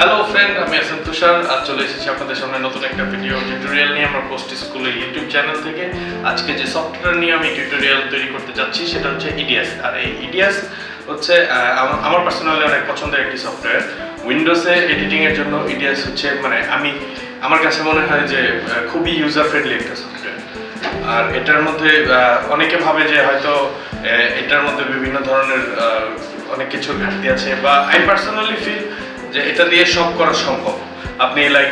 Hello friend, আমি আসাম তুষার। আজ চলে এসেছি আপনাদের সামনে নতুন একটা ভিডিও টিউটোরিয়াল নিয়ে আমার পোস্ট স্কুলের ইউটিউব চ্যানেল থেকে। আজকে যে সফটওয়্যার নিয়ে আমি টিউটোরিয়াল তৈরি করতে যাচ্ছি সেটা হচ্ছে ইডিএস। আর এই ইডিএস হচ্ছে আমার পার্সোনালি অনেক পছন্দের একটি সফটওয়্যার। উইন্ডোজে এডিটিংয়ের জন্য ইডিএস হচ্ছে আমার কাছে মনে হয় যে খুবই ইউজার ফ্রেন্ডলি একটা সফটওয়্যার। আর এটার মধ্যে অনেকে ভাবে যে হয়তো এটার মধ্যে বিভিন্ন ধরনের অনেক কিছুর ঘাটতি আছে, বা আই পার্সোনালি ফিল যে এটা দিয়ে সব করা সম্ভব। আপনি লাইক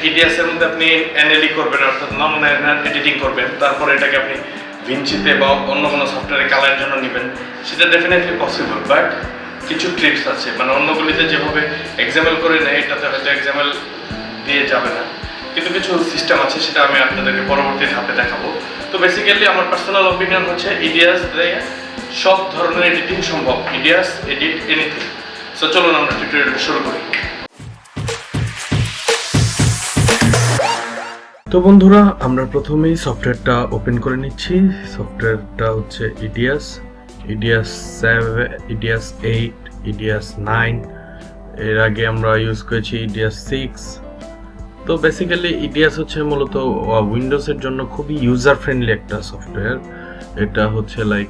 ইডিএস এর মধ্যে আপনি এনএলই করবেন, অর্থাৎ নন লাইনার এডিটিং করবেন, তারপরে এটাকে আপনি ভিঞ্চিতে বা অন্য কোনো সফটওয়্যারে কালারের জন্য নেবেন, সেটা ডেফিনেটলি পসিবল। বাট কিছু ট্রিক্স আছে, অন্যগুলিতে যেভাবে এক্সাম্পল করে নেয় এটাতে হয়তো এক্সাম্পল দিয়ে যাবে না, কিন্তু কিছু সিস্টেম আছে, সেটা আমি আপনাদেরকে পরবর্তী ধাপে দেখাবো। তো বেসিক্যালি আমার পার্সোনাল অপিনিয়ন হচ্ছে ইডিএস দিয়ে সব ধরনের এডিটিং সম্ভব। EDS edit anything. সো চলুন আমরা টিউটোরিয়ালটা শুরু করি। তো বন্ধুরা, আমরা প্রথমেই সফটওয়্যারটা ওপেন করে নিচ্ছি। সফটওয়্যারটা হচ্ছে ইডিএস 7, ইডিএস 8, ইডিএস 9, এর আগে আমরা ইউজ করেছি ইডিএস 6। তো বেসিক্যালি ইডিএস হচ্ছে মূলত উইন্ডোজের জন্য খুবই ইউজার ফ্রেন্ডলি একটা সফটওয়্যার। এটা হচ্ছে লাইক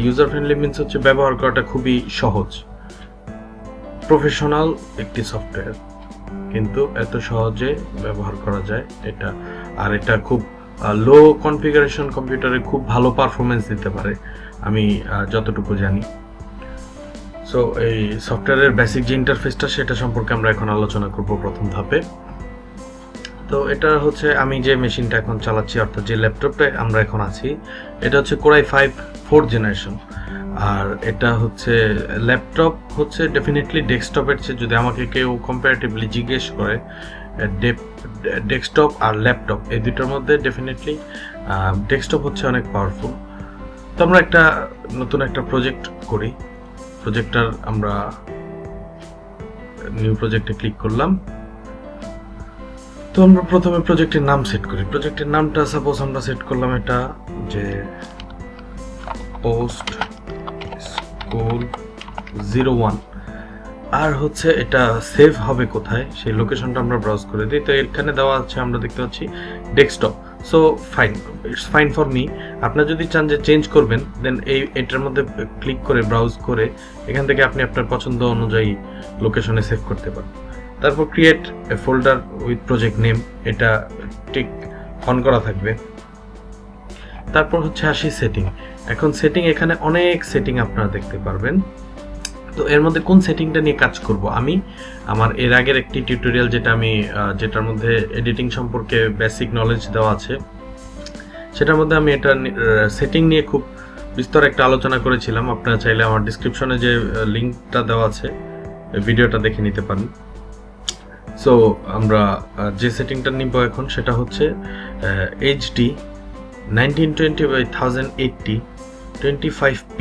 ইউজার ফ্রেন্ডলি মিনস হচ্ছে ব্যবহার করাটা খুবই সহজ, প্রফেশনাল একটি সফটওয়্যার, কিন্তু এত সহজে ব্যবহার করা যায় এটা। আর এটা খুব লো কনফিগারেশন কম্পিউটারে খুব ভালো পারফরমেন্স দিতে পারে, আমি যতটুকু জানি। সো এই সফটওয়্যারের বেসিক যে ইন্টারফেসটা সেটা সম্পর্কে আমরা এখন আলোচনা করব প্রথম ধাপে। তো এটা হচ্ছে আমি যে মেশিনটা এখন চালাচ্ছি, অর্থাৎ যে ল্যাপটপটা আমরা এখন আছি, এটা হচ্ছে Core i5 4th জেনারেশন। আর এটা হচ্ছে ল্যাপটপ হচ্ছে ডেফিনেটলি ডেস্কটপের চেয়ে, যদি আমাকে কেউ কম্পারেটিভলি জিজ্ঞেস করে ডেস্কটপ আর ল্যাপটপ এই দুটোর মধ্যে, ডেফিনেটলি ডেস্কটপ হচ্ছে অনেক পাওয়ারফুল। তো আমরা নতুন একটা প্রজেক্ট করি। প্রজেক্টটার আমরা নিউ প্রজেক্টে ক্লিক করলাম। তো আমরা প্রথমে প্রজেক্টের নাম সেট করি। প্রজেক্টের নামটা সাপোজ আমরা সেট করলাম এটা যে পোস্ট স্কুল 01। আর হচ্ছে এটা সেভ হবে কোথায় সেই লোকেশনটা আমরা ব্রাউজ করে দিই। তো এখানে দেওয়া আছে, আমরা দেখতে পাচ্ছি desktop. So fine, it's fine for me. আপনারা যদি চান যে চেঞ্জ করবেন, দেন এটার মধ্যে ক্লিক করে ব্রাউজ করে এখান থেকে আপনি আপনার পছন্দ অনুযায়ী লোকেশনে সেভ করতে পারেন। তারপর create a folder with project name, এটা টিক অন করা থাকবে। তারপর হচ্ছে আসি সেটিং। এখন সেটিং, এখানে অনেক সেটিং আপনারা দেখতে পারবেন। তো এর মধ্যে কোন সেটিংটা নিয়ে কাজ করব, আমি আমার এর আগের একটি টিউটোরিয়াল যেটার মধ্যে এডিটিং সম্পর্কে বেসিক নলেজ দেওয়া আছে, সেটার মধ্যে আমি এটা সেটিং নিয়ে খুব বিস্তর একটা আলোচনা করেছিলাম। আপনারা চাইলে আমার ডিসক্রিপশনে যে লিঙ্কটা দেওয়া আছে ভিডিওটা দেখে নিতে পারেন। সো আমরা যে সেটিংটা নিব এখন সেটা হচ্ছে HD 1920x1080 25p,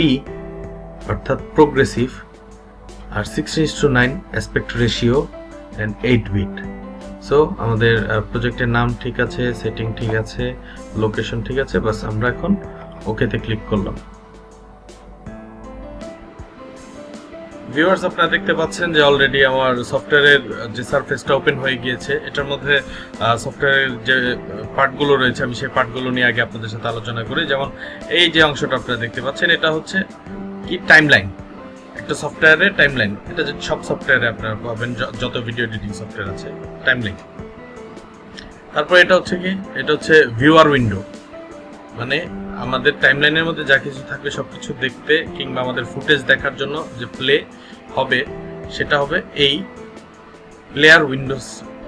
অর্থাৎ প্রোগ্রেসিভ, আর 16:9 aspect ratio and 8 bit. So আমাদের প্রজেক্টের নাম ঠিক আছে, সেটিং ঠিক আছে, লোকেশন ঠিক আছে, বাস আমরা এখন ওকেতে ক্লিক করলাম। ভিউয়ার্স, আপনারা দেখতে পাচ্ছেন যে অলরেডি আমার সফটওয়্যারের যে সারফেসটা ওপেন হয়ে গিয়েছে। এটার মধ্যে সফটওয়্যারের যে পার্টগুলো রয়েছে, আমি সেই পার্টগুলো নিয়ে আগে আপনাদের সাথে আলোচনা করি। যেমন এই যে অংশটা আপনারা দেখতে পাচ্ছেন, এটা হচ্ছে কি টাইমলাইন, একটা সফটওয়্যারের টাইমলাইন। এটা সব সফটওয়্যারে আপনারা পাবেন, যত ভিডিও এডিটিং সফটওয়্যার আছে, টাইমলাইন। তারপর এটা হচ্ছে কি, এটা হচ্ছে ভিউয়ার উইন্ডো, মানে আমাদের টাইমলাইনের মধ্যে যা কিছু থাকবে সব কিছু দেখতে কিংবা আমাদের ফুটেজ দেখার জন্য যে প্লে হবে, সেটা হবে এই প্লেয়ার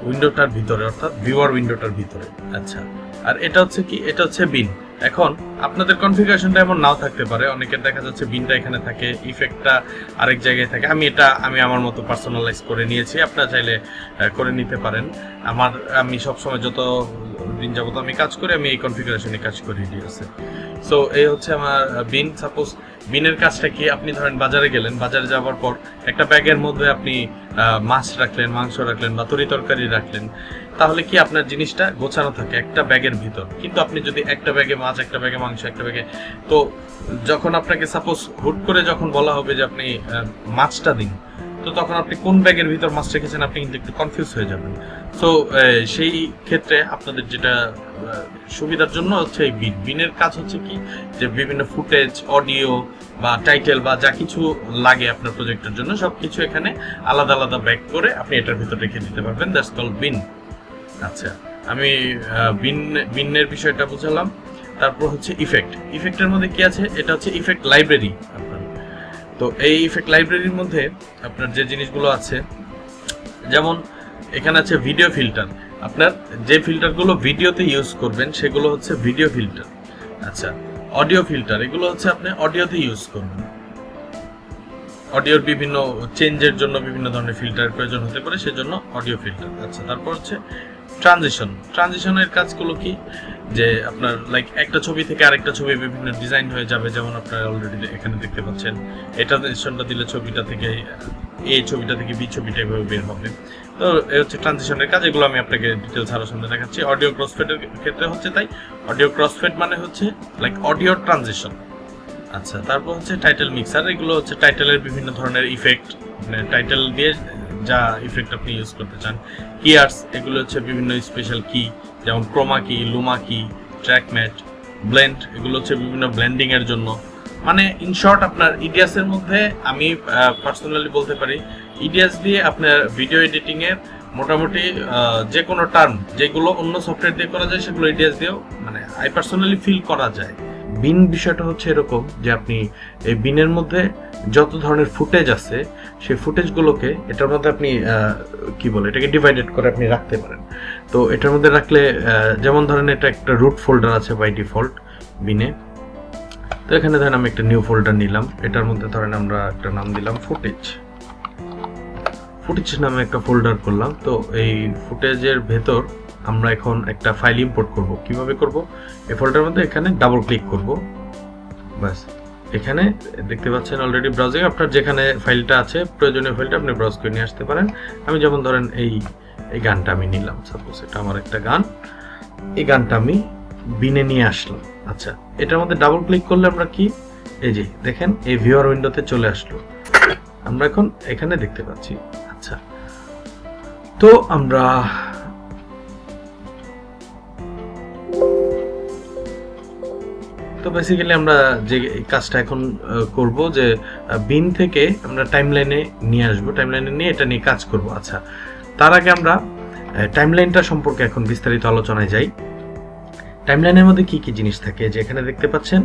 উইন্ডোটার ভিতরে, অর্থাৎ ভিউয়ার উইন্ডোটার ভিতরে। আচ্ছা, আর এটা হচ্ছে কি, এটা হচ্ছে বিন। এখন আপনাদের কনফিগারেশনটা এমন নাও থাকতে পারে, অনেকের দেখা যাচ্ছে বিনটা এখানে থাকে, ইফেক্টটা আরেক জায়গায় থাকে। আমি আমার মতো পার্সোনালাইজ করে নিয়েছি, আপনারা চাইলে করে নিতে পারেন। আমি সবসময় যত দিন যাবত আমি কাজ করি, আমি এই কনফিগারেশনে কাজ করি ডিএসে। সো এই হচ্ছে আমার বিন। সাপোজ বিনের কাজটা কি, আপনি ধরেন বাজারে গেলেন, বাজারে যাওয়ার পর একটা ব্যাগের মধ্যে আপনি মাছ রাখলেন, মাংস রাখলেন বা তরি তরকারি রাখলেন, তাহলে কি আপনার জিনিসটা গোছানো থাকে একটা ব্যাগের ভিতর। কিন্তু আপনি যদি একটা ব্যাগে মাছ, একটা ব্যাগে মাংস, একটা ব্যাগে, তো যখন আপনাকে সাপোজ হুট করে যখন বলা হবে যে আপনি মাছটা দিন, তো তখন আপনি কোন ব্যাগের ভিতর মাছ রেখেছেন আপনি কিন্তু একটু কনফিউজ হয়ে যাবেন। সো সেই ক্ষেত্রে আপনাদের যেটা সুবিধার জন্য হচ্ছে এই বিনের কাজ হচ্ছে কি যে বিভিন্ন ফুটেজ, অডিও বা টাইটেল বা যা কিছু লাগে আপনার প্রজেক্টের জন্য সবকিছু এখানে আলাদা আলাদা ব্যাগ করে আপনি এটার ভিতর রেখে দিতে পারবেন। দ্যাটস কল্ড বিন। আচ্ছা, আমি বিনের বিষয়টা বুঝালাম। তারপর হচ্ছে ইফেক্টের মধ্যে কি আছে, এটা হচ্ছে ইফেক্ট লাইব্রেরি আপনার। তো এই ইফেক্ট লাইব্রেরির মধ্যে আপনার যে জিনিসগুলো আছে, যেমন এখানে আছে ভিডিও ফিল্টার। আপনার যে ফিল্টারগুলো ভিডিওতে ইউজ করবেন সেগুলো হচ্ছে ভিডিও ফিল্টার। আচ্ছা, অডিও ফিল্টার, এগুলো হচ্ছে আপনি অডিওতে ইউজ করবেন। অডিওর বিভিন্ন চেঞ্জের জন্য বিভিন্ন ধরনের ফিল্টারের প্রয়োজন হতে পারে, সেজন্য অডিও ফিল্টার। আচ্ছা, তারপর হচ্ছে ট্রানজিশনের কাজগুলো কি, যে আপনার লাইক একটা ছবি থেকে আরেকটা ছবি বিভিন্ন ডিজাইন হয়ে যাবে, যেমন আপনারা অলরেডি এখানে দেখতে পাচ্ছেন। এটা ট্রানজিশনটা দিলে ছবিটা থেকে এই ছবিটা থেকে বি ছবিটা এভাবে বের হবে। তো এই হচ্ছে ট্রানজিশনের কাজ, এগুলো আমি আপনাকে ডিটেলস আরো সামনে দেখাচ্ছি। অডিও ক্রসফেডের ক্ষেত্রে হচ্ছে তাই, অডিও ক্রসফেড মানে হচ্ছে লাইক অডিও ট্রানজিশন। আচ্ছা, তারপর হচ্ছে টাইটেল মিক্সার, এগুলো হচ্ছে টাইটেলের বিভিন্ন ধরনের ইফেক্ট, মানে টাইটেল দিয়ে যা ইফেক্ট আপনি ইউজ করতে চান। কিয়ার্স, এগুলো হচ্ছে বিভিন্ন স্পেশাল কি, যেমন ক্রোমা কি, লুমা কি, ট্র্যাক ম্যাট, ব্লেন্ড, এগুলো হচ্ছে বিভিন্ন ব্লেন্ডিং এর জন্য। মানে ইন শর্ট আপনার ইডিয়াস এর মধ্যে আমি পার্সোনালি বলতে পারি, ইডিয়াস দিয়ে আপনার ভিডিও এডিটিং এর মোটামুটি যে কোনো টার্ম যেগুলো অন্য সফটওয়্যার দিয়ে করা যায় সেগুলো ইডিয়াস দিয়েও মানে আই পার্সোনালি ফিল করা যায়। বিন বিষয়টা হচ্ছে এরকম যে আপনি এই বিনের মধ্যে যত ধরনের ফুটেজ আছে সেই ফুটেজগুলোকে এটার মধ্যে আপনি কি বলে এটাকে ডিভাইডেড করে আপনি রাখতে পারেন। তো এটার মধ্যে রাখলে যেমন ধরেন এটা একটা রুট ফোল্ডার আছে বাই ডিফল্ট বিনে। তো এখানে ধরেন আমি একটা নিউ ফোল্ডার নিলাম, এটার মধ্যে ধরেন আমরা একটা নাম দিলাম ফুটেজ নামে একটা ফোল্ডার করলাম। তো এই ফুটেজের ভেতর আমরা এখন একটা ফাইল ইম্পোর্ট করব। কিভাবে করব, এই ফোল্ডারের মধ্যে এখানে ডাবল ক্লিক করব, বাস এখানে দেখতে পাচ্ছেন অলরেডি ব্রাউজিং আপনার যেখানে ফাইলটা আছে প্রয়োজনীয় ফাইলটা আপনি ব্রাউজ করে নিয়ে আসতে পারেন। আমি যেমন ধরেন এই গানটা আমি নিলাম, সাপোজ এটা আমার একটা গান, এই গানটা আমি বিনে নিয়ে আসলাম। আচ্ছা, এটার মধ্যে ডাবল ক্লিক করলে আমরা কি এই যে দেখেন এই ভিউয়ার উইন্ডোতে চলে আসলো, আমরা এখন এখানে দেখতে পাচ্ছি। আচ্ছা, তো আমরা তো বেসিক্যালি আমরা যে কাজটা এখন করব যে বিন থেকে আমরা টাইমলাইনে নিয়ে আসবো, টাইমলাইনে নিয়ে এটা নিয়ে কাজ করব। আচ্ছা, তার আগে আমরা টাইমলাইনটা সম্পর্কে এখন বিস্তারিত আলোচনায় যাই। টাইমলাইনের মধ্যে কি কি জিনিস থাকে, যে এখানে দেখতে পাচ্ছেন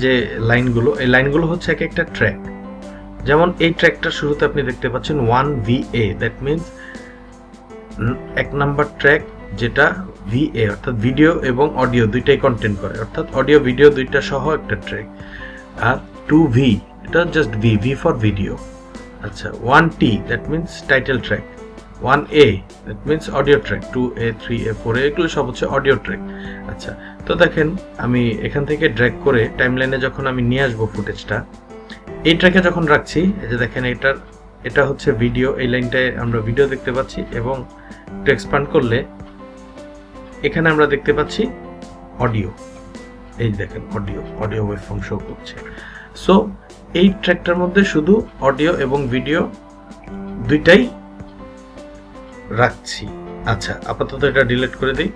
যে লাইনগুলো, এই লাইনগুলো হচ্ছে এক একটা ট্র্যাক। যেমন এই ট্র্যাকটার শুরুতে আপনি দেখতে পাচ্ছেন 1VA, দ্যাট মিনস এক নাম্বার ট্র্যাক, যেটা VA অর্থাৎ ভিডিও এবং অডিও দুইটাই কন্টেন্ট করে, অর্থাৎ অডিও ভিডিও দুইটা সহ একটা ট্র্যাক। আর 2V, এটা জাস্ট V ফর ভিডিও। আচ্ছা, 1T, that means title track. 1A, that means audio track. 2A, 3A, 4A, এগুলো সব হচ্ছে অডিও ট্র্যাক। আচ্ছা, তো দেখেন আমি এখান থেকে ড্র্যাগ করে টাইমলাইনে যখন আমি নিয়ে আসবো ফুটেজটা, এই ট্র্যাকে যখন রাখছি, এই যে দেখেন এটা হচ্ছে ভিডিও, এই লাইনটায় আমরা ভিডিও দেখতে পাচ্ছি, এবং একটু এক্সপ্যান্ড করলে এখানে আমরা দেখতে পাচ্ছি অডিও। এই দেখেন অডিও ওয়েভফর্ম শো করছে। সো এই ট্র্যাকটার মধ্যে শুধু অডিও এবং ভিডিও দুইটাই রাখছি। আচ্ছা, আপাতত এটা ডিলিট করে দিই।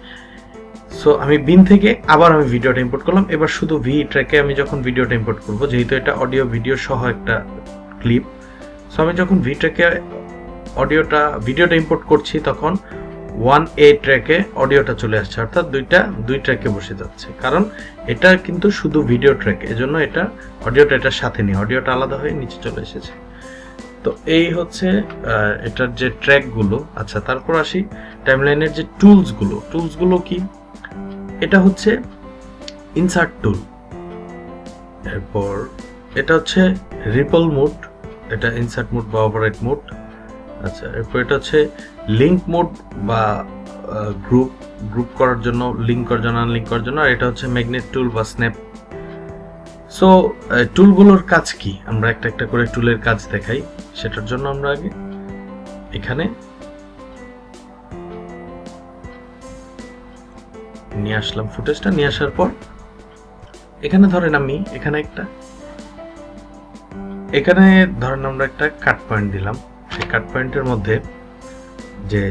সো আমি বিন থেকে আবার আমি ভিডিওটা ইম্পোর্ট করলাম। এবার শুধু ভি ট্র্যাকে আমি যখন ভিডিওটা ইম্পোর্ট করব, যেহেতু এটা অডিও ভিডিও সহ একটা ক্লিপ, সো আমি যখন ভি ট্র্যাকে ভিডিওটা ইম্পোর্ট করছি তখন 1A ট্র্যাকে অডিওটা চলে আসছে, অর্থাৎ দুই ট্র্যাকে বসে যাচ্ছে, কারণ এটা কিন্তু শুধু ভিডিও ট্র্যাক, এজন্য এটা অডিওটা এটার সাথে নেই, অডিওটা আলাদা হয়ে নিচে চলে এসেছে। তো এই হচ্ছে এটার যে ট্র্যাকগুলো। আচ্ছা, তারপর আসি টাইমলাইনের যে টুলসগুলো কি, এটা হচ্ছে ইনসার্ট টুল, এরপর এটা হচ্ছে রিপল মোড, এটা ইনসার্ট মোড বা ওভাররাইট মোড। আচ্ছা, এরপর এটা হচ্ছে লিঙ্ক মোড বা গ্রুপ করার জন্য, লিঙ্ক করার জন্য, আনলিঙ্ক করার জন্য। আর এটা হচ্ছে ম্যাগনেট টুল বা স্ন্যাপ। সো টুলগুলোর কাজ কি, আমরা একটা একটা করে টুলের কাজ দেখাই। সেটার জন্য আমরা আগে এখানে নিয়ে আসলাম ফুটেজটা। নিয়ে আসার পর এখানে ধরেন আমি এখানে ধরেন আমরা একটা কাট পয়েন্ট দিলাম সেই কাট পয়েন্টের মধ্যে যে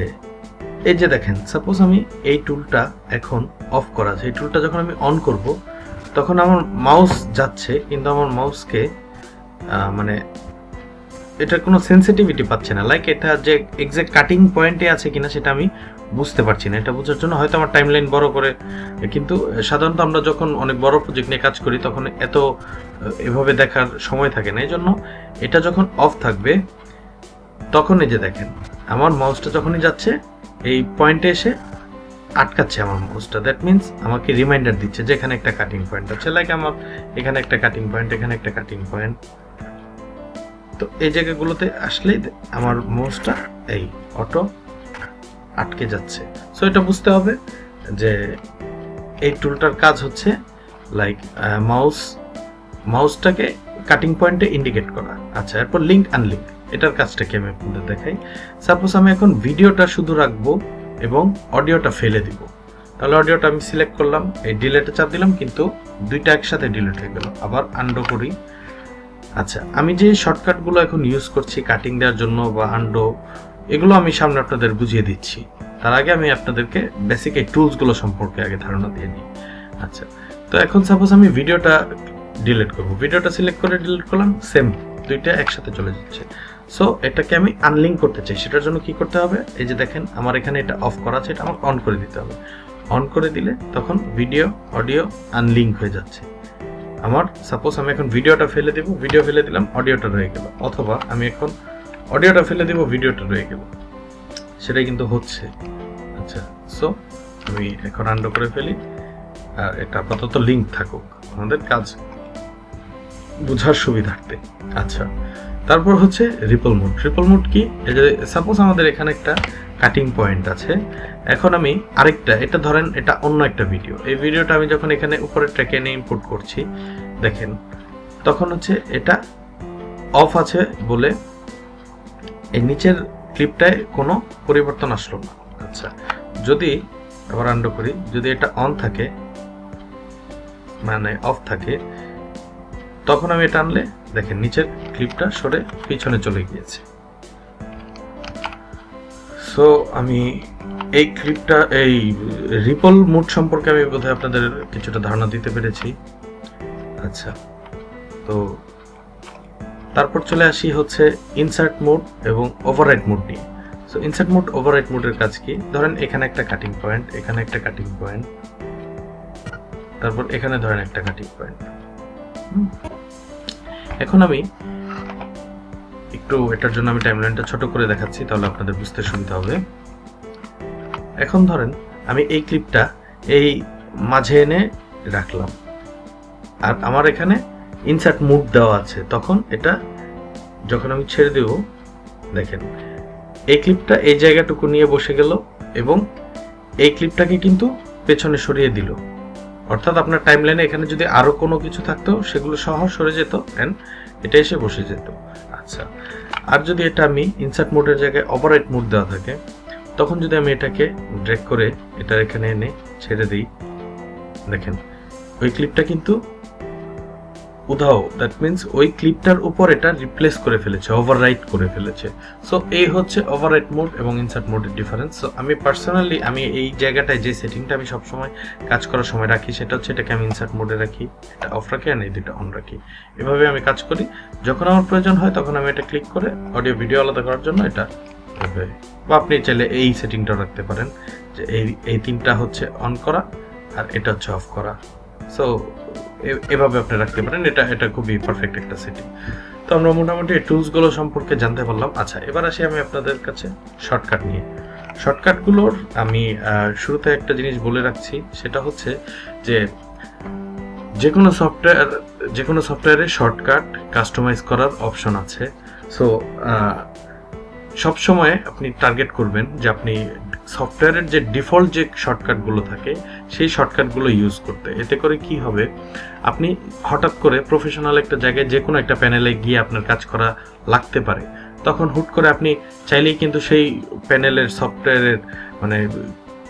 এই যে দেখেন, সাপোজ আমি এই টুলটা এখন অফ করা আছে, এই টুলটা যখন আমি অন করব তখন আমার মাউস যাচ্ছে, কিন্তু আমার মাউসকে মানে এটার কোনো সেন্সিটিভিটি পাচ্ছে না, লাইক এটা যে এক্সাক্ট কাটিং পয়েন্টে আছে কিনা সেটা আমি বুঝতে পারছি না। এটা বোঝার জন্য হয়তো আমার টাইমলাইন বড় করে, কিন্তু সাধারণত আমরা যখন অনেক বড় প্রজেক্ট নিয়ে কাজ করি তখন এত এভাবে দেখার সময় থাকে না। এই জন্য এটা যখন অফ থাকবে তখন এই যে দেখেন আমার মাউসটা যখনই যাচ্ছে এই পয়েন্টে এসে আটকাচ্ছে আমার মাউসটা, দ্যাট মিনস আমাকে রিমাইন্ডার দিচ্ছে যে এখানে একটা কাটিং পয়েন্ট আছে, লাইক আমার এখানে একটা কাটিং পয়েন্ট, এখানে একটা কাটিং পয়েন্ট। তো এই জায়গাগুলোতে আসলেই আমার মাউসটা এই অটো আটকে যাচ্ছে। সো এটা বুঝতে হবে যে এই টুলটার কাজ হচ্ছে লাইক মাউসটাকে কাটিং পয়েন্টে ইন্ডিকেট করা। আচ্ছা, এরপর লিঙ্ক আনলিঙ্ক, এটার কাজটা কি আমি আপনাদের দেখাই। সাপোজ আমি এখন ভিডিওটা শুধু রাখবো এবং অডিওটা ফেলে দিব, তাহলে অডিওটা আমি সিলেক্ট করলাম, এই ডিলেটে চাপ দিলাম, কিন্তু দুইটা একসাথে ডিলিট হয়ে গেল। আবার আনডো করি। আচ্ছা, আমি যে শর্টকাটগুলো এখন ইউজ করছি কাটিং দেওয়ার জন্য বা আনডো, এগুলো আমি সামনে আপনাদের বুঝিয়ে দিচ্ছি। তার আগে আমি আপনাদেরকে বেসিক এই টুলসগুলো সম্পর্কে আগে ধারণা দিয়ে নিই। আচ্ছা, তো এখন সাপোজ আমি ভিডিওটা ডিলিট করবো, ভিডিওটা সিলেক্ট করে ডিলিট করলাম, সেম দুইটা একসাথে চলে যাচ্ছে। সো এটাকে আমি আনলিঙ্ক করতে চাই, সেটার জন্য কি করতে হবে, এই যে দেখেন আমার এখানে এটা অফ করা আছে, এটা আমাকে অন করে দিতে হবে। অন করে দিলে তখন ভিডিও অডিও আনলিঙ্ক হয়ে যাচ্ছে আমার। সাপোজ আমি এখন ভিডিওটা ফেলে দিব, ভিডিও ফেলে দিলাম, অডিওটা রয়ে গেল, অথবা আমি এখন অডিওটা ফেলে দিব, ভিডিওটা রয়ে গেল, সেটাই কিন্তু হচ্ছে। আচ্ছা, সো আমি এখন আনডো করে ফেলি, আর এটা আপাতত লিঙ্ক থাকুক আমাদের কাজ বোঝার সুবিধার্থে। আচ্ছা, তারপর হচ্ছে রিপল মোড। রিপল মোড কি, এই যে সাপোজ আমাদের এখানে একটা কাটিং পয়েন্ট আছে, এখন আমি আরেকটা, এটা ধরেন এটা অন্য একটা ভিডিও, এই ভিডিওটা আমি যখন এখানে উপরে ট্র্যাকে এনে ইম্পোর্ট করছি দেখেন, তখন হচ্ছে এটা অফ আছে বলে এই নিচের ক্লিপটায় কোনো পরিবর্তন আসলো না। আচ্ছা, যদি আবার আনডো করি, যদি এটা অন থাকে মানে অফ থাকে, তখন আমি এটা আনলে দেখেন নিচের ক্লিপটা সরে পিছনে চলে গিয়েছে। সো আমি এই ক্লিপটা, এই রিপল মোড সম্পর্কে আমি বোধহয় আপনাদের কিছুটা ধারণা দিতে পেরেছি। আচ্ছা, তো তারপর চলে আসি হচ্ছে ইনসার্ট মোড এবং ওভাররাইট মোড নিয়ে। সো ইনসার্ট মোড ওভাররাইট মোডের কাজ কি, ধরেন এখানে একটা কাটিং পয়েন্ট, এখানে একটা কাটিং পয়েন্ট, তারপর এখানে ধরেন একটা কাটিং পয়েন্ট। এখন আমি একটু এটার জন্য আমি টাইমলাইনটা ছোট করে দেখাচ্ছি, তাহলে আপনাদের বুঝতে সুবিধা হবে। এখন ধরেন আমি এই ক্লিপটা এই মাঝে এনে রাখলাম, আর আমার এখানে ইনসার্ট মোড দেওয়া আছে, তখন এটা যখন আমি ছেড়ে দেব দেখেন এই ক্লিপটা এই জায়গাটুকু নিয়ে বসে গেল এবং এই ক্লিপটাকে কিন্তু পেছনে সরিয়ে দিল। অর্থাৎ আপনার টাইমলাইনে এখানে যদি আরো কোনো কিছু থাকতো সেগুলো সহ সরে যেত এন্ড এটা এসে বসে যেত। আচ্ছা, আর যদি এটা আমি ইনসার্ট মোডের জায়গায় ওভাররাইট মোড দেওয়া থাকে, তখন যদি আমি এটাকে ড্র্যাগ করে এটা এখানে এনে ছেড়ে দিই, দেখেন ওই ক্লিপটা কিন্তু উধাও, দ্যাট মিনস ওই ক্লিপটার উপর এটা রিপ্লেস করে ফেলেছে, ওভাররাইট করে ফেলেছে। সো এই হচ্ছে ওভাররাইট মোড এবং ইনসার্ট মোডের ডিফারেন্স। সো আমি পার্সোনালি আমি এই জায়গাটায় যে সেটিংটা আমি সবসময় কাজ করার সময় রাখি সেটা হচ্ছে এটাকে আমি ইনসার্ট মোডে রাখি, এটা অফ রাখি, আর এই দুটো অন রাখি। এভাবে আমি কাজ করি। যখন আমার প্রয়োজন হয় তখন আমি এটা ক্লিক করে অডিও ভিডিও আলাদা করার জন্য এটা, বা আপনি চাইলে এই সেটিংটা রাখতে পারেন যে এই তিনটা হচ্ছে অন করা আর এটা হচ্ছে অফ করা। সো এভাবে আপনি রাখতে পারেন, এটা খুবই পারফেক্ট একটা সেটিং। তো আমরা মোটামুটি এই টুলসগুলো সম্পর্কে জানতে পারলাম। আচ্ছা, এবার আসি আমি আপনাদের কাছে শর্টকাট নিয়ে। শর্টকাটগুলোর আমি শুরুতে একটা জিনিস বলে রাখছি, সেটা হচ্ছে যে যে কোনো সফটওয়্যারে শর্টকাট কাস্টমাইজ করার অপশন আছে। সো সবসময় আপনি টার্গেট করবেন যে আপনি সফটওয়্যারের যে ডিফল্ট যে শর্টকাটগুলো থাকে সেই শর্টকাটগুলো ইউজ করতে। এতে করে কি হবে, আপনি হঠাৎ করে প্রফেশনাল একটা জায়গায় যে কোনো একটা প্যানেলে গিয়ে আপনার কাজ করা লাগতে পারে, তখন হুট করে আপনি চাইলেই কিন্তু সেই প্যানেলের সফটওয়্যারের মানে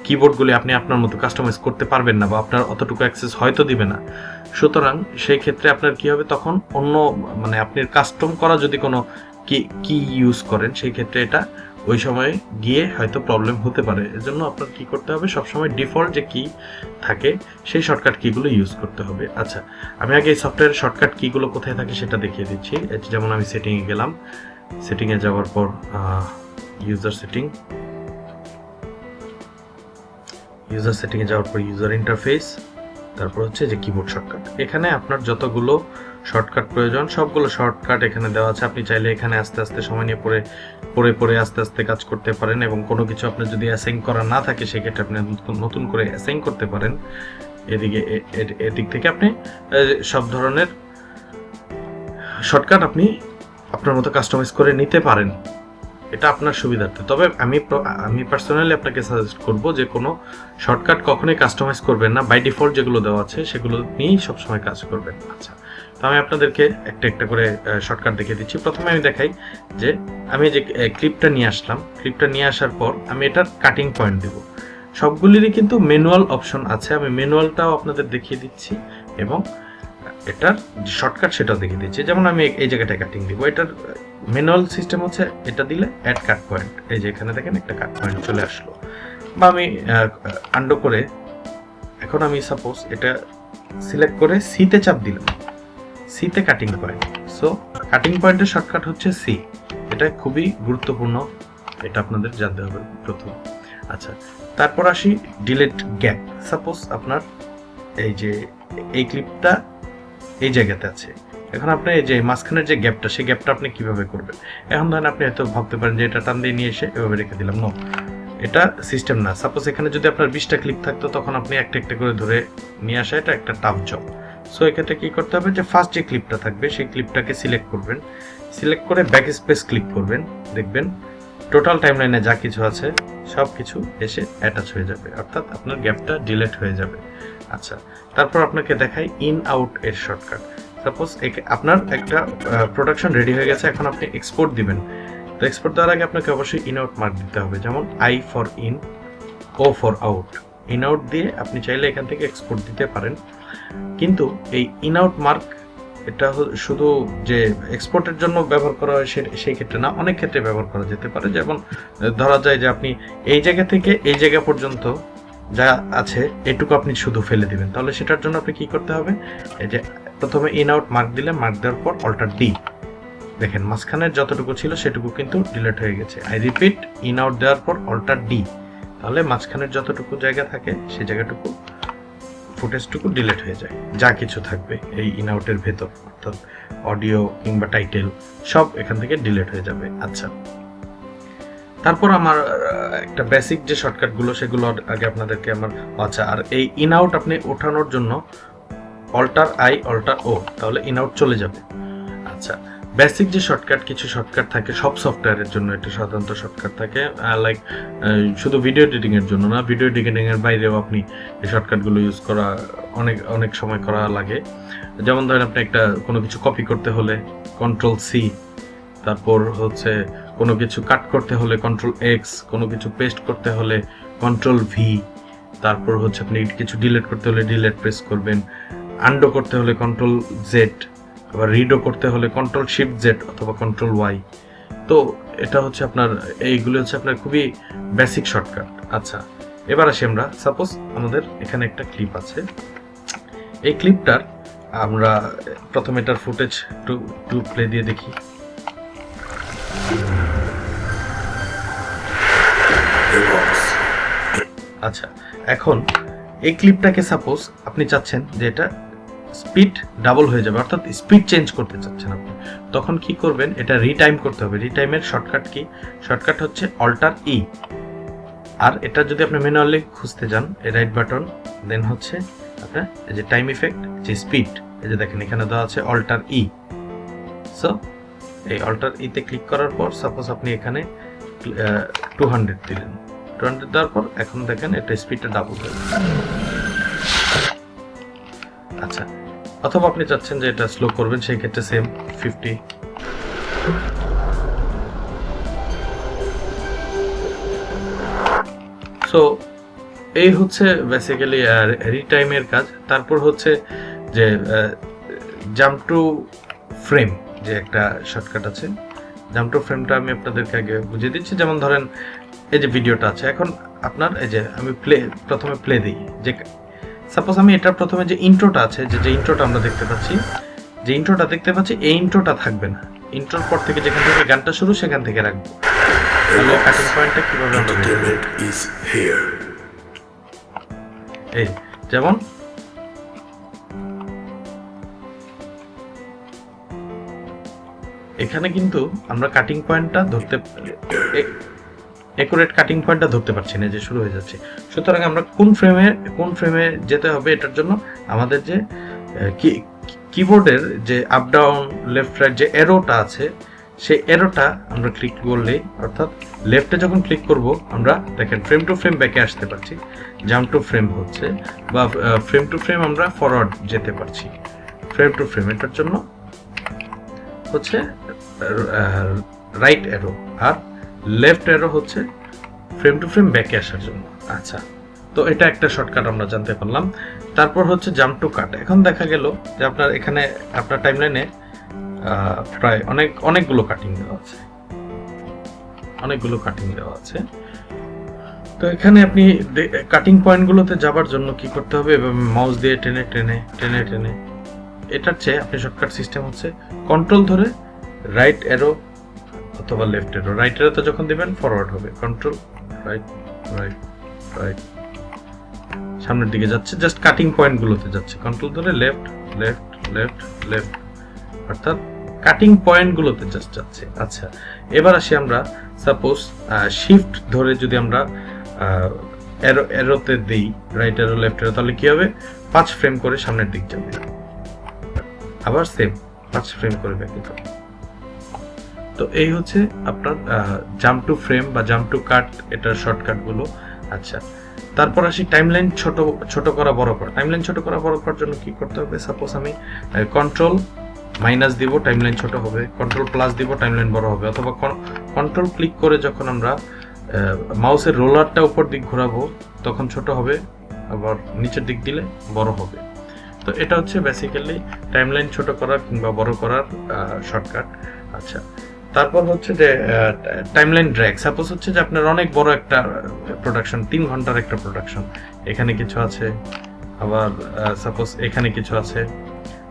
কিবোর্ডগুলি আপনি আপনার মতো কাস্টমাইজ করতে পারবেন না, বা আপনার অতটুকু অ্যাক্সেস হয়তো দিবে না। সুতরাং সেই ক্ষেত্রে আপনার কি হবে, তখন অন্য মানে আপনি কাস্টম করা যদি কোনো কি ইউজ করেন সেই ক্ষেত্রে এটা ওই সময় গিয়ে হয়তো প্রবলেম হতে পারে। এজন্য আপনার কি করতে হবে, সবসময় ডিফল্ট যে কি থাকে সেই শর্টকাট কিগুলো ইউজ করতে হবে। আচ্ছা, আমি আগে এই সফটওয়্যারের শর্টকাট কিগুলো কোথায় থাকে সেটা দেখিয়ে দিচ্ছি। যেমন আমি সেটিংয়ে গেলাম, সেটিংয়ে যাওয়ার পর ইউজার সেটিংয়ে যাওয়ার পর ইউজার ইন্টারফেস, তারপর হচ্ছে যে কিবোর্ড শর্টকাট। এখানে আপনার যতগুলো শর্টকাট প্রয়োজন সবগুলো শর্টকাট এখানে দেওয়া আছে। আপনি চাইলে এখানে আস্তে আস্তে সময় নিয়ে পড়ে আস্তে আস্তে কাজ করতে পারেন, এবং কোনো কিছু আপনার যদি অ্যাসাইন করা না থাকে সেক্ষেত্রে আপনি নতুন করে অ্যাসাইন করতে পারেন। এদিক থেকে আপনি সব ধরনের শর্টকাট আপনি আপনার মতো কাস্টমাইজ করে নিতে পারেন, এটা আপনার সুবিধার্থে। তবে আমি পার্সোনালি আপনাকে সাজেস্ট করব যে কোনো শর্টকাট কখনোই কাস্টমাইজ করবেন না, বাই ডিফল্ট যেগুলো দেওয়া আছে সেগুলো নিয়েই সবসময় কাজ করবেন। আচ্ছা, তো আমি আপনাদেরকে একটা করে শর্টকাট দেখিয়ে দিচ্ছি। প্রথমে আমি দেখাই যে আমি যে ক্লিপটা নিয়ে আসলাম, ক্লিপটা নিয়ে আসার পর আমি এটার কাটিং পয়েন্ট দেব। সবগুলিরই কিন্তু ম্যানুয়াল অপশন আছে, আমি ম্যানুয়ালটাও আপনাদের দেখিয়ে দিচ্ছি এবং এটার যে শর্টকাট সেটাও দেখিয়ে দিচ্ছি। যেমন আমি এই জায়গাটায় কাটিং দিব, এটার ম্যানুয়াল সিস্টেম হচ্ছে এটা দিলে অ্যাড কাট পয়েন্ট, এই যে এখানে দেখেন একটা কাট পয়েন্ট চলে আসলো। বা আমি আন্ডো করে এখন আমি সাপোজ এটা সিলেক্ট করে সিতে চাপ দিলাম, সিতে কাটিং পয়েন্ট। সো কাটিং পয়েন্টের শর্টকাট হচ্ছে সি, এটা খুবই গুরুত্বপূর্ণ, এটা আপনাদের জানতে হবে প্রথম। আচ্ছা, তারপর আসি ডিলিট গ্যাপ। সাপোজ আপনার এই যে এই ক্লিপটা এই জায়গাতে আছে, এখন আপনি এই যে মাঝখানের যে গ্যাপটা, সেই গ্যাপটা আপনি কিভাবে করবেন? এখন ধরেন আপনি হয়তো ভাবতে পারেন যে এটা টান দিয়ে নিয়ে এসে এভাবে রেখে দিলাম। নো, এটা সিস্টেম না। সাপোজ এখানে যদি আপনার 20টা ক্লিপ থাকতো তখন আপনি একটা একটা করে ধরে নিয়ে আসা এটা একটা টাফ জব। সো এক্ষেত্রে কি করতে হবে, যে ফার্স্ট যে ক্লিপটা থাকবে সেই ক্লিপটাকে সিলেক্ট করবেন, সিলেক্ট করে ব্যাক স্পেস ক্লিক করবেন, দেখবেন টোটাল টাইমলাইনে যা কিছু আছে সব কিছু এসে অ্যাটাচ হয়ে যাবে, অর্থাৎ আপনার গ্যাপটা ডিলিট হয়ে যাবে। আচ্ছা, তারপর আপনাকে দেখাই ইন আউট এর শর্টকাট। সাপোজ আপনার একটা প্রোডাকশন রেডি হয়ে গেছে, এখন আপনি এক্সপোর্ট দিবেন। তো এক্সপোর্ট দেওয়ার আগে আপনাকে অবশ্যই ইন আউট মার্ক দিতে হবে, যেমন I for in, O for out. In out দিয়ে আপনি চাইলে এখান থেকে এক্সপোর্ট দিতে পারেন, কিন্তু এই ইন আউট মার্ক এটা শুধু যে এক্সপোর্টের জন্য ব্যবহার করা হয় সেই ক্ষেত্রে না, অনেক ক্ষেত্রে ব্যবহার করা যেতে পারে। যেমন ধরা যায় যে আপনি এই জায়গা থেকে এই জায়গা পর্যন্ত যা আছে এটুকু আপনি শুধু ফেলে দিবেন, তাহলে সেটার জন্য আপনি কি করতে হবে, এই যে প্রথমে ইন আউট মার্ক দিলে, মার্ক দেওয়ার পর অল্টার ডি, দেখেন মাঝখানের যতটুকু ছিল সেটুকু কিন্তু ডিলিট হয়ে গেছে। আই রিপিট, ইন আউট দেওয়ার পর অল্টার ডি, তাহলে মাঝখানের যতটুকু জায়গা থাকে সেই জায়গাটুকু ফুটেজটুকু ডিলিট হয়ে যায়, যা কিছু থাকবে এই ইন আউটের ভেতর, অর্থাৎ অডিও কিংবা টাইটেল সব এখান থেকে ডিলিট হয়ে যাবে। আচ্ছা, তারপর আমার একটা বেসিক যে শর্টকাটগুলো সেগুলো আগে আপনাদেরকে আমার, আচ্ছা, আর এই ইন আউট আপনি ওঠানোর জন্য অল্টার আই অল্টার ও, তাহলে ইন আউট চলে যাবে। আচ্ছা, বেসিক যে শর্টকাট, কিছু শর্টকাট থাকে সব সফটওয়্যারের জন্য, এটা সাধারণত শর্টকাট থাকে, লাইক শুধু ভিডিও এডিটিং এর জন্য না, ভিডিও এডিটিং এর বাইরেও আপনি এই শর্টকাটগুলো ইউজ করা অনেক সময় করা লাগে। যেমন ধরেন আপনি একটা কোনো কিছু কপি করতে হলে কন্ট্রোল সি, তারপর হচ্ছে কোনো কিছু কাট করতে হলে কন্ট্রোল এক্স, কোনো কিছু পেস্ট করতে হলে কন্ট্রোল ভি, তারপর হচ্ছে আপনি কিছু ডিলিট করতে হলে ডিলিট প্রেস করবেন, আন্ডো করতে হলে কন্ট্রোল জেড, আবার রিডও করতে হলে কন্ট্রোল শিফট জেড অথবা কন্ট্রোল ওয়াই। তো এটা হচ্ছে আপনার, এইগুলো হচ্ছে আপনার খুবই বেসিক শর্টকাট। আচ্ছা, এবার আসি আমরা, সাপোজ আমাদের এখানে একটা ক্লিপ আছে, এই ক্লিপটার আমরা প্রথমে এটার ফুটেজ টু প্লে দিয়ে দেখি। আচ্ছা, এখন এই ক্লিপটাকে সাপোজ আপনি চাচ্ছেন যে এটা স্পিড ডাবল হয়ে যাবে, অর্থাৎ স্পিড চেঞ্জ করতে চাচ্ছেন আপনি, তখন কি করবেন, এটা রিটাইম করতে হবে। রিটাইমের শর্টকাট কি? শর্টকাট হচ্ছে অল্টার ই, আর এটা যদি আপনি ম্যানুয়ালি খুঁজতে যান এই রাইট বাটন, দেন হচ্ছে আপনার এই যে টাইম ইফেক্ট, যে স্পিড, এই যে দেখেন এখানে দেওয়া আছে অল্টার ই। সো এই অল্টার ইতে ক্লিক করার পর সাপোজ আপনি এখানে 200 দিলেন, 200 দেওয়ার পর এখন দেখেন এটা স্পিডটা ডাবল হয়ে যাবে। আচ্ছা, অথবা আপনি চাচ্ছেন যে এটা স্লো করবেন, সেই ক্ষেত্রে সেম 50। সো এই হচ্ছে বেসিক্যালি রিটাইমের কাজ। তারপর হচ্ছে যে জাম্প টু ফ্রেম যে একটা শর্টকাট আছে, জাম্প টু ফ্রেমটা আমি আপনাদেরকে আগে বুঝিয়ে দিচ্ছি। যেমন ধরেন এই যে ভিডিওটা আছে, এখন আপনার এই যে আমি প্রথমে প্লে দিই, যে সাপোজ আমি এটা প্রথমে যে ইন্ট্রোটা আছে, যে ইন্ট্রোটা আমরা দেখতে পাচ্ছি, এই ইন্ট্রোটা থাকবে না, ইন্ট্রোর পর থেকে যেখান থেকে গানটা শুরু সেখান থেকে রাখবো। তাহলে কাটিং পয়েন্টটা কিভাবে আমরা দেখব, এই যেমন এখানে কিন্তু আমরা কাটিং পয়েন্টটা ধরতে, একুরেট কাটিং পয়েন্টটা ধরতে পারছি না, যে শুরু হয়ে যাচ্ছে। সুতরাং আমরা কোন ফ্রেমে যেতে হবে, এটার জন্য আমাদের যে কিবোর্ডের যে আপ ডাউন লেফট রাইট যে এরোটা আছে, সেই এরোটা আমরা ক্লিক করলে, অর্থাৎ লেফটে যখন ক্লিক করব আমরা দেখেন ফ্রেম টু ফ্রেম ব্যাকে আসতে পারছি, জাম্প টু ফ্রেম হচ্ছে, বা ফ্রেম টু ফ্রেম আমরা ফরওয়ার্ড যেতে পারছি। ফ্রেম টু ফ্রেম এটার জন্য হচ্ছে রাইট অ্যারো, আর লেফট অ্যারো হচ্ছে ফ্রেম টু ফ্রেম ব্যাকে আসার জন্য। আচ্ছা, তো এটা একটা শর্টকাট আমরা জানতে পারলাম। তারপর হচ্ছে জাম্প টু কাট। এখন দেখা গেল যে আপনার এখানে আপনার টাইমলাইনে প্রায় অনেকগুলো কাটিং দেওয়া আছে, তো এখানে আপনি কাটিং পয়েন্টগুলোতে যাবার জন্য কি করতে হবে, এভাবে মাউস দিয়ে টেনে টেনে টেনে টেনে, এটার চেয়ে আপনি শর্টকাট সিস্টেম হচ্ছে কন্ট্রোল ধরে রাইট অ্যারো অথবা লেফট অ্যারো। রাইট অ্যারোতে যখন দিবেন ফরওয়ার্ড হবে, কন্ট্রোল রাইট রাইট রাইট, সামনের দিকে যাচ্ছে, জাস্ট কাটিং পয়েন্টগুলোতে যাচ্ছে। কন্ট্রোল ধরে লেফট লেফট লেফট লেফট, অর্থাৎ কাটিং পয়েন্টগুলোতে জাস্ট যাচ্ছে। আচ্ছা, এবার আসি আমরা সাপোজ শিফট ধরে যদি আমরা এরোতে দিই, রাইট অ্যারো লেফট অ্যারো, তাহলে কি হবে, 5 ফ্রেম করে সামনের দিক যাবে, আবার সেম 5 ফ্রেম করে ব্যাক যাবে। তো এই হচ্ছে আপনার জাম্প টু ফ্রেম বা জাম্প টু কাট, এটার শর্টকাট গুলো। আচ্ছা, তারপর আসি টাইমলাইন ছোট করা বড় করা। টাইমলাইন ছোট করা বড় করার জন্য কি করতে হবে, সাপোজ আমি কন্ট্রোল মাইনাস দিব, টাইমলাইন ছোট হবে, কন্ট্রোল প্লাস দিব, টাইমলাইন বড় হবে, অথবা কন্ট্রোল ক্লিক করে যখন আমরা মাউসের রোলারটা উপর দিক ঘোরাবো তখন ছোট হবে, আবার নিচের দিক দিলে বড় হবে। তো এটা হচ্ছে বেসিক্যালি টাইমলাইন ছোট করার কিংবা বড় করার শর্টকাট। আচ্ছা, তারপর হচ্ছে যে টাইমলাইন ড্র্যাগ। সাপোজ হচ্ছে যে আপনার অনেক বড় একটা প্রোডাকশন, 3 ঘন্টার একটা প্রোডাকশন, এখানে কিছু আছে, আবার সাপোজ এখানে কিছু আছে।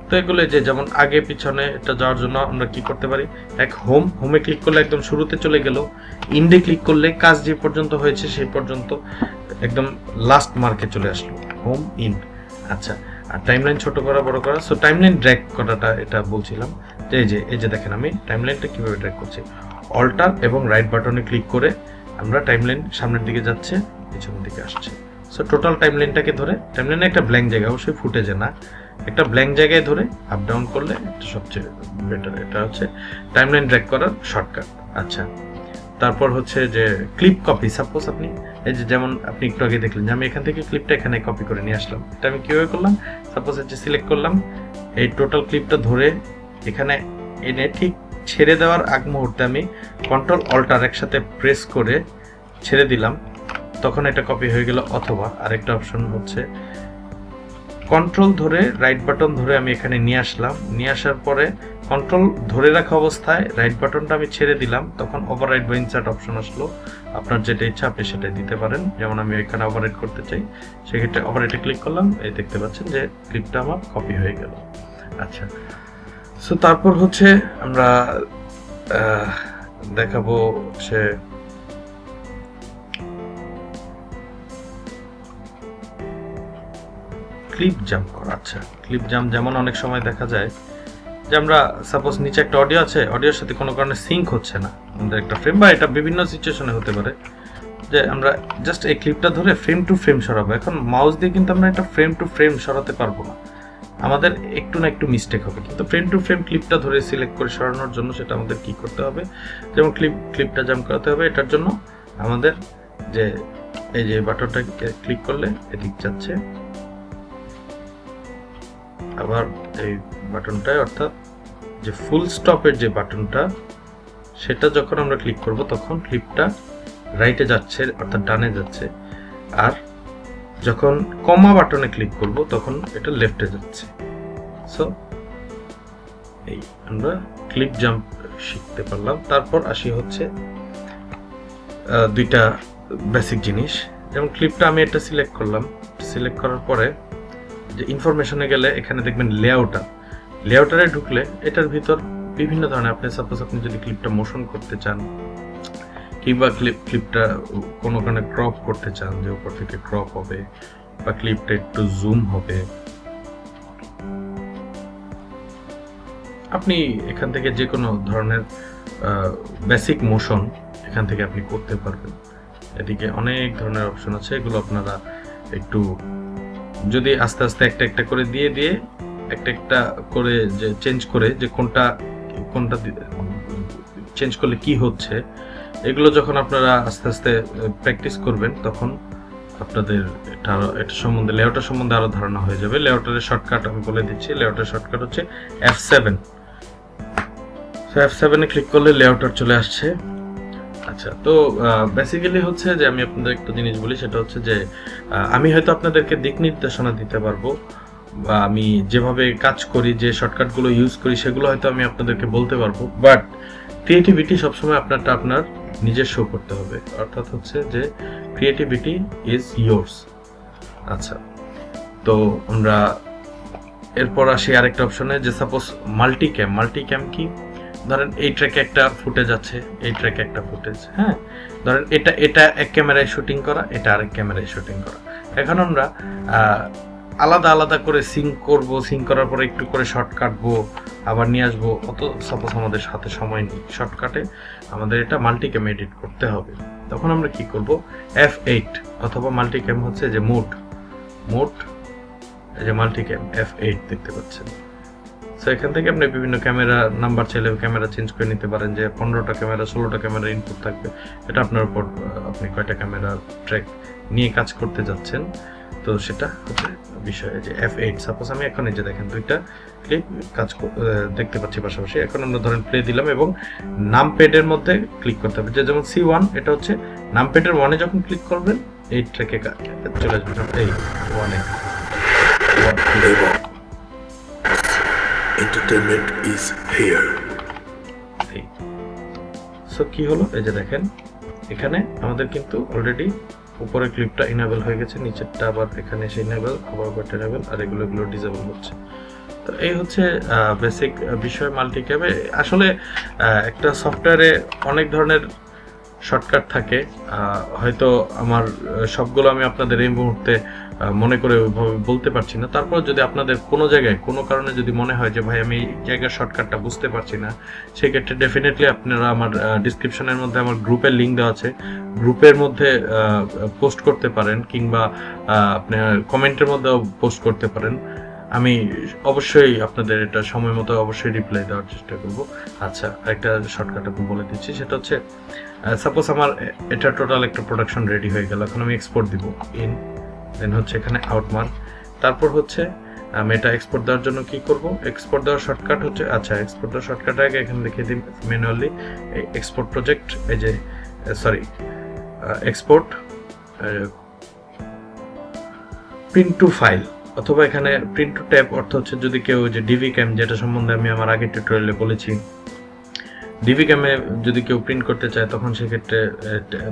তো এগুলো যে যেমন আগে পিছনে এটা যাওয়ার জন্য আমরা কি করতে পারি, হোমে ক্লিক করলে একদম শুরুতে চলে গেল, ইন্ডে ক্লিক করলে কাজ যে পর্যন্ত হয়েছে সেই পর্যন্ত একদম লাস্ট মার্কে চলে আসলো, হোম ইন। আচ্ছা, আর টাইমলাইন ছোট করা বড় করা, সো টাইমলাইন ড্র্যাগ করাটা এটা বলছিলাম, যে এই যে দেখেন আমি টাইমলাইনটা কিভাবে ড্র্যাগ করছি, অল্টার এবং রাইট বাটনে ক্লিক করে আমরা টাইমলাইন সামনের দিকে যাচ্ছে, পিছনের দিকে আসছে। সো টোটাল টাইমলাইনটাকে ধরে, টাইমলাইনে একটা ব্ল্যাঙ্ক জায়গা, অবশ্যই ফুটেজে না, একটা ব্ল্যাঙ্ক জায়গায় ধরে আপ ডাউন করলে এটা সবচেয়ে বেটার। এটা হচ্ছে টাইমলাইন ড্র্যাগ করার শর্টকাট। আচ্ছা, তারপর হচ্ছে যে ক্লিপ কপি। সাপোজ আপনি এই যে যেমন আপনি একটু আগে দেখলেন যে আমি এখান থেকে ক্লিপটা এখানে কপি করে নিয়ে আসলাম, এটা আমি কিভাবে করলাম, সাপোজ এই যে সিলেক্ট করলাম, এই টোটাল ক্লিপটা ধরে এখানে এনে ঠিক ছেড়ে দেওয়ার আগ মুহূর্তে আমি কন্ট্রোল অল্টার একসাথে প্রেস করে ছেড়ে দিলাম, তখন এটা কপি হয়ে গেল। অথবা আরেকটা অপশন হচ্ছে কন্ট্রোল ধরে রাইট বাটন ধরে আমি এখানে নিয়ে আসলাম, নিয়ে আসার পরে কন্ট্রোল ধরে রাখা অবস্থায় রাইট বাটনটা আমি ছেড়ে দিলাম, তখন ওভাররাইট বা ইনসার্ট অপশন আসলো। আপনার যেটা ইচ্ছা আপনি সেটাই দিতে পারেন, যেমন আমি এখানে ওভাররাইট করতে চাই, সেক্ষেত্রে ওভাররাইটে ক্লিক করলাম, এই দেখতে পাচ্ছেন যে ক্লিপটা আমার কপি হয়ে গেল। আচ্ছা, সো তারপর হচ্ছে আমরা দেখাবো সে ক্লিপ জাম্প করা। আচ্ছা, ক্লিপ জাম্প যেমন অনেক সময় দেখা যায় যে আমরা সাপোজ নিচে একটা অডিও আছে, অডিওর সাথে কোনো কারণে সিঙ্ক হচ্ছে না আমাদের একটা ফ্রেম, বা এটা বিভিন্ন সিচুয়েশনে হতে পারে, যে আমরা জাস্ট এই ক্লিপটা ধরে ফ্রেম টু ফ্রেম সরাবো। এখন মাউস দিয়ে কিন্তু আমরা একটা ফ্রেম টু ফ্রেম সরাতে পারবো না, আমাদের একটু না একটু মিস্টেক হবে, কিন্তু ফ্রেম টু ফ্রেম ক্লিপটা ধরে সিলেক্ট করে সরানোর জন্য সেটা আমাদের কি করতে হবে, যেমন ক্লিপটা জাম্প করাতে হবে, এটার জন্য আমাদের যে এই যে বাটনটা ক্লিক করলে এদিক যাচ্ছে, আবার এই বাটনটায় অর্থাৎ যে ফুল স্টপের যে বাটনটা সেটা যখন আমরা ক্লিক করব তখন ক্লিপটা রাইটে যাচ্ছে অর্থাৎ ডানে যাচ্ছে, আর যখন কমা বাটনে ক্লিক করব তখন এটা লেফটে যাচ্ছে। সো এই আমরা ক্লিপ জাম্প শিখতে পারলাম। তারপর আসি হচ্ছে দুইটা বেসিক জিনিস, যেমন ক্লিপটা আমি এটা সিলেক্ট করলাম। সিলেক্ট করার পরে যে ইনফরমেশনে গেলে এখানে দেখবেন লেআউটারে ঢুকলে এটার ভিতর বিভিন্ন ধরনের, আপনি সাপোজ আপনি যদি ক্লিপটা মোশন করতে চান কিংবা ক্লিপটা কোনো কারণে ক্রপ করতে চান, যে উপর থেকে ক্রপ হবে বা ক্লিপটা একটু জুম হবে, আপনি এখান থেকে যে কোনো ধরনের বেসিক মোশন এখান থেকে আপনি করতে পারবেন। এদিকে অনেক ধরনের অপশন আছে, এগুলো আপনারা একটু যদি আস্তে আস্তে একটা একটা করে দিয়ে একটা করে যে চেঞ্জ করে যে কোনটা চেঞ্জ করলে কি হচ্ছে, এগুলো যখন আপনারা আস্তে আস্তে প্র্যাকটিস করবেন তখন আপনাদের এটা সম্বন্ধে লেআউটার সম্বন্ধে আরো ধারণা হয়ে যাবে। লেআউটারের শর্টকাট আমি বলে দিচ্ছি। লেআউটারের শর্টকাট হচ্ছে F7। F7 এ ক্লিক করলে লেআউটার চলে আসছে। আচ্ছা, তো বেসিক্যালি হচ্ছে যে আমি আপনাদের একটা জিনিস বলি, সেটা হচ্ছে যে আমি হয়তো আপনাদেরকে দিক নির্দেশনা দিতে পারবো, বা আমি যেভাবে কাজ করি, যে শর্টকাটগুলো ইউজ করি সেগুলো হয়তো আমি আপনাদেরকে বলতে পারবো, বাট ক্রিয়েটিভিটি সবসময় আপনার নিজস্ব করতে হবে। অর্থাৎ হচ্ছে যে ক্রিয়েটিভিটি ইজ ইয়োর্স। আচ্ছা, তো আমরা এরপর আসি আরেকটা অপশনে, যে সাপোজ মাল্টিক্যাম কি, ধরেন এই ট্র্যাকে একটা ফুটেজ আছে, এই ট্র্যাকে একটা ফুটেজ, হ্যাঁ, ধরেন এটা এক ক্যামেরায় শুটিং করা, এটা আরেক ক্যামেরায় শুটিং করা। এখন আমরা আলাদা আলাদা করে সিঙ্ক করব, সিঙ্ক করার পরে একটু করে শর্ট কাটবো, আবার নিয়ে আসবো, অত সাপোজ আমাদের সাথে সময় নেই, শর্টকাটে আমাদের এটা মাল্টিক্যাম এডিট করতে হবে। তখন আমরা কি করব, F8 অথবা মাল্টিক্যাম হচ্ছে যে মোড, এই যে মাল্টিক্যাম F8 দেখতে পাচ্ছেন। সো এখান থেকে আপনি বিভিন্ন ক্যামেরা নাম্বার চাইলে ক্যামেরা চেঞ্জ করে নিতে পারেন, যে 15টা ক্যামেরা 16টা ক্যামেরা ইনপুট থাকবে, এটা আপনার উপর, আপনি কয়টা ক্যামেরা ট্র্যাক নিয়ে কাজ করতে যাচ্ছেন, তো সেটা হচ্ছে বিষয়। যে F8 সাপোজ আমি এখন এই যে দেখেন দুইটা ক্লিপ কাজ দেখতে পাচ্ছি পাশাপাশি। এখন আমরা ধরেন প্লে দিলাম এবং নামপ্যাডের মধ্যে ক্লিক করতে হবে, যে যেমন C1, এটা হচ্ছে নামপ্যাডের 1-এ যখন ক্লিক করবেন এই ট্র্যাকে চলে আসবে, এই 1-এ। Entertainment is here. সো কি হলো, এই যে দেখেন এখানে আমাদের কিন্তু অলরেডি উপরে ক্লিপটা ইনেবল হয়ে গেছে, নিচেরটা আবার এখানে এসে ইনেবল, আবার ওটা ইনেবল, আর এগুলো ডিসেবল হচ্ছে। তো এই হচ্ছে বেসিক বিষয় মাল্টিক্যামে। আসলে একটা সফটওয়্যারে অনেক ধরনের শর্টকাট থাকে, হয়তো আমার সবগুলো আমি আপনাদের এই মুহূর্তে মনে করে ওইভাবে বলতে পারছি না। তারপর যদি আপনাদের কোনো জায়গায় কোনো কারণে যদি মনে হয় যে ভাই আমি এই জায়গার শর্টকাটটা বুঝতে পারছি না, সেক্ষেত্রে ডেফিনেটলি আপনারা আমার ডিসক্রিপশনের মধ্যে আমার গ্রুপের লিঙ্ক দেওয়া আছে, গ্রুপের মধ্যে পোস্ট করতে পারেন, কিংবা আপনার কমেন্টের মধ্যেও পোস্ট করতে পারেন। আমি অবশ্যই আপনাদের এটা সময় মতো অবশ্যই রিপ্লাই দেওয়ার চেষ্টা করব। আচ্ছা, একটা শর্টকাট আমি বলে দিচ্ছি, সেটা হচ্ছে সাপোজ আমার এটা টোটাল একটা প্রোডাকশন রেডি হয়ে গেল, এখন আমি এক্সপোর্ট দিব, দেন হচ্ছে এখানে আউটমার্ক, তারপর হচ্ছে আমি এটা এক্সপোর্ট দেওয়ার জন্য কি করব, এক্সপোর্ট দেওয়ার শর্টকাট হচ্ছে, আচ্ছা এক্সপোর্ট দেওয়ার শর্টকাট আগে এখানে লিখে দিন ম্যানুয়ালি এক্সপোর্ট প্রজেক্ট, এই যে sorry export print two file, অথবা এখানে প্রিন্ট টু ট্যাব, অর্থ হচ্ছে যদি কেউ যে ডিভি ক্যাম, যেটা সম্বন্ধে আমি আমার আগের টিউটোরিয়ালে বলেছি, ডিভি ক্যামে যদি কেউ প্রিন্ট করতে চায় তখন সেক্ষেত্রে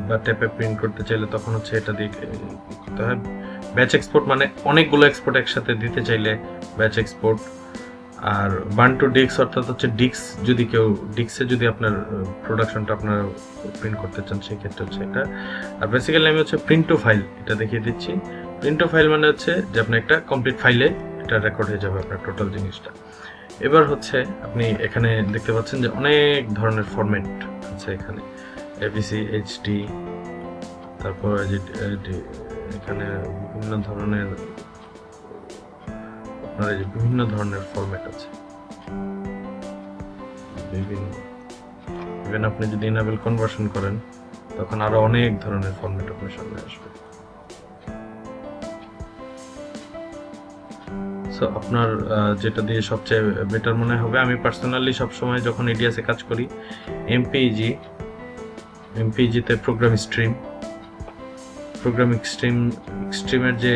বা ট্যাপে প্রিন্ট করতে চাইলে তখন হচ্ছে এটা দিয়ে করতে হয়। ব্যাচ এক্সপোর্ট মানে অনেকগুলো এক্সপোর্ট একসাথে দিতে চাইলে ব্যাচ এক্সপোর্ট। আর বার্ন টু ডিস্ক অর্থাৎ হচ্ছে ডিস্ক, যদি কেউ ডিস্কে যদি আপনার প্রোডাকশনটা আপনার প্রিন্ট করতে চান সেক্ষেত্রে হচ্ছে এটা। আর বেসিক্যালি আমি হচ্ছে প্রিন্ট টু ফাইল এটা দেখিয়ে দিচ্ছি। প্রিন্ট টু ফাইল মানে হচ্ছে যে আপনার একটা কমপ্লিট ফাইলে এটা রেকর্ড হয়ে যাবে আপনার টোটাল জিনিসটা। এবার হচ্ছে আপনি এখানে দেখতে পাচ্ছেন যে অনেক ধরনের ফরম্যাট আছে এখানে, এপিসি, এইচডি, তারপর এখানে বিভিন্ন ধরনের আপনার বিভিন্ন ধরনের ফরম্যাট আছে, ইভেন আপনি যদি ইনেবল কনভার্সন করেন তখন আরো অনেক ধরনের ফরম্যাট আপনার সামনে আসবে। সো আপনার যেটা দিয়ে সবচেয়ে বেটার মনে হবে, আমি পার্সোনালি সবসময় যখন এডিএসে কাজ করি এমপিজিতে প্রোগ্রাম স্ট্রিমের যে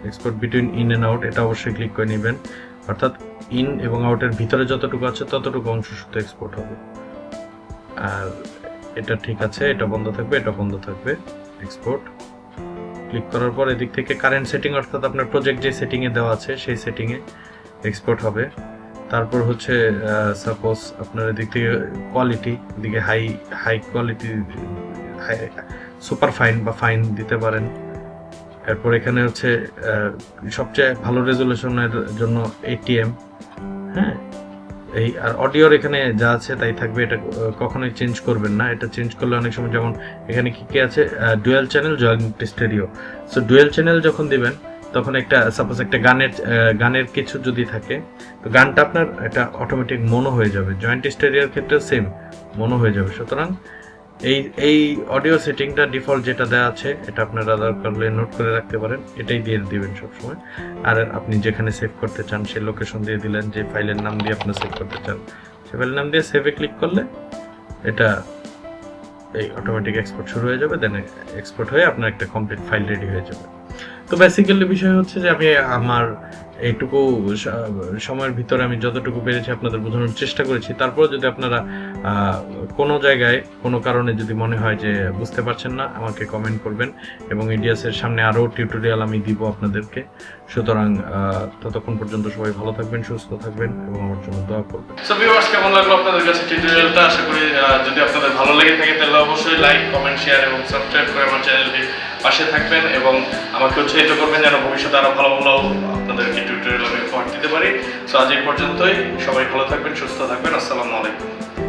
export between in and out, এটা অবশ্যই ক্লিক করে নেবেন। অর্থাৎ ইন এবং আউটের ভিতরে যতটুকু আছে ততটুকু অংশ শুধু এক্সপোর্ট হবে। আর এটা ঠিক আছে, এটা বন্ধ থাকবে, এটা বন্ধ থাকবে। এক্সপোর্ট ক্লিক করার পর এদিক থেকে কারেন্ট সেটিং অর্থাৎ আপনার প্রজেক্ট যে সেটিংয়ে দেওয়া আছে সেই সেটিংয়ে এক্সপোর্ট হবে। তারপর হচ্ছে সাপোজ আপনার এদিক থেকে কোয়ালিটি, এদিকে হাই কোয়ালিটি, সুপার ফাইন বা ফাইন দিতে পারেন। এরপর এখানে হচ্ছে সবচেয়ে ভালো রেজুলেশনের জন্য ATM, হ্যাঁ। এই আর অডিওর এখানে যা আছে তাই থাকবে, এটা কখনোই চেঞ্জ করবেন না। এটা চেঞ্জ করলে অনেক সময়, যেমন এখানে কি আছে, dual channel joint stereo. So dual channel যখন দিবেন তখন একটা সাপোজ একটা গানের কিছু যদি থাকে তো গানটা আপনার এটা অটোমেটিক মনো হয়ে যাবে। জয়েন্ট স্টেরিওর ক্ষেত্রে সেম মনো হয়ে যাবে। সুতরাং এই অডিও সেটিংটা ডিফল্ট যেটা দেওয়া আছে এটা আপনারা দরকার হলে নোট করে রাখতে পারেন, এটাই দিয়ে দিবেন সবসময়। আর আপনি যেখানে সেভ করতে চান সেই লোকেশন দিয়ে দিলেন, যে ফাইলের নাম দিয়ে আপনি সেভ করতে চান সেই ফাইলের নাম দিয়ে সেভে ক্লিক করলে এটা এই অটোমেটিক এক্সপোর্ট শুরু হয়ে যাবে। দেন এক্সপোর্ট হয়ে আপনার একটা কমপ্লিট ফাইল রেডি হয়ে যাবে। তো বেসিক্যালি বিষয় হচ্ছে যে আমি আমার এইটুকু সময়ের ভিতরে আমি যতটুকু পেরেছি আপনাদের বোঝানোর চেষ্টা করেছি। তারপর যদি আপনারা কোনো জায়গায় কোনো কারণে যদি মনে হয় যে বুঝতে পারছেন না, আমাকে কমেন্ট করবেন এবং ইডিয়াসের সামনে আরও টিউটোরিয়াল আমি দিব আপনাদেরকে। সুতরাং ততক্ষণ পর্যন্ত সবাই ভালো থাকবেন, সুস্থ থাকবেন এবং আমার জন্য দোয়া করবেন। সো ভিউয়ার্স, কেমন লাগলো আপনাদের কাছে টিউটোরিয়ালটা? আশা করি যদি আপনাদের ভালো লেগে থাকে তাহলে অবশ্যই লাইক, কমেন্ট, শেয়ার এবং সাবস্ক্রাইব করে আমার চ্যানেলটি পাশে থাকবেন এবং আমাকে উৎসাহিত করবেন যেন ভবিষ্যতে আরও ভালো ভালো আপনাদেরকে টিউটোরিয়াল আমি উপহার দিতে পারি। সো আজ এই পর্যন্তই। সবাই ভালো থাকবেন, সুস্থ থাকবেন। আসসালামু আলাইকুম।